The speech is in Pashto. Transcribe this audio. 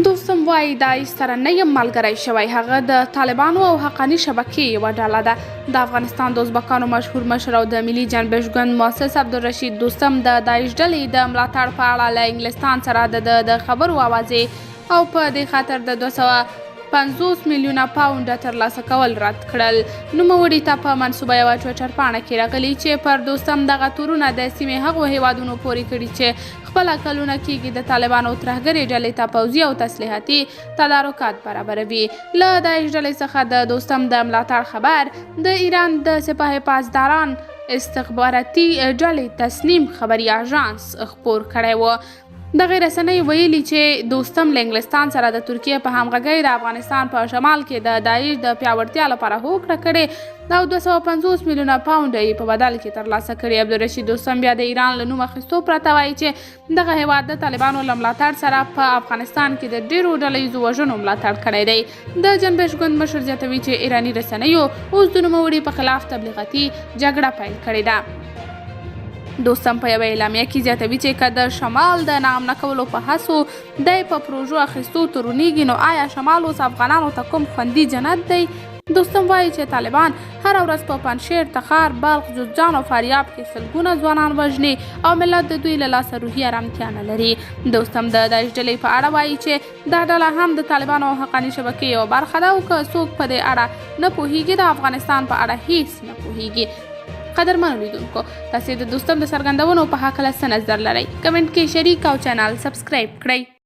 دوستم وایي داعش سره نه یم ملګری شوی. هغه د طالبانو او حقاني شبکې یوه ډله ده. د افغانستان د ازبکانو مشهور مشر او د ملي جنبش ګوند مؤسس عبدالرشید دوستم د داعش ډلې د ملاتړ په اړه له انګلستان سره د خبرو اوازې او په دې خاطر د 250 میلیونه پاونډه ترلاسه کول رد کړل. نوموړي ته په منصوبه یوه ټویټر پاڼه کې راغلي چې پر دوستم دغه تورونه د سیمې هغو هیوادونو پورې کړي چې خپله کلونه کېږي د طالبانو ترهګرې ډلې ته پوځي او تسلیحاتي تدارکات برابروي. له داعش ډلې څخه د دوستم د ملاتړ خبر د ایران د سپاه پاسداران استخباراتي ډلې تصنیم خبري اژانس خپور کړی و. دغې رسنۍ ویلي چې دوستم له انګلستان سره د ترکیې په همغږۍ د افغانستان په شمال کې د داعش د پیاوړتیا لپاره هوکړه کړې او 250 میلیونه پاونډه یې په بدل کې ترلاسه کړي. عبدالرشید دوستم بیا د ایران له نوم اخیستو پرته وایي چې دغه هیواد د طالبانو له ملاتړ سره په افغانستان کې د ډیرو ډلهییزو وژنو ملاتړ کړی دی. د جنبش ګوند مشر زیاتوي چې ایراني رسنیو اوس د نوموړي په خلاف تبلیغاتي جګړه پیل کړې ده. دوستم په یوه اعلامیه کې زیاتوي چې که د شمال د ناامنه کولو په هڅو دی په پروژو اخیستو تورنیږي نو آیا شمال اوس افغانانو ته کوم خوندي جنت دی؟ دوستم وایي چې طالبان هره ورځ په پنجشیر، تخار، بلخ، جوزجان او فاریاب کې سلګونه ځوانان وژني او ملت د دوی له لاسه روحي ارامتیا نه لري. دوستم د داعش ډلې په اړه وایي چې دا ډله هم د طالبانو او حقاني شبکې یوه برخه ده او که څوک په دې اړه نه پوهیږي د افغانستان په اړه هیڅ نه پوهیږي. قدرمنو لیدونکو، تاسې د دوستم د څرګندونو په هکله څه نظر لرئ؟ کمنټ کې شریک او چینل سبسکرایب کړئ.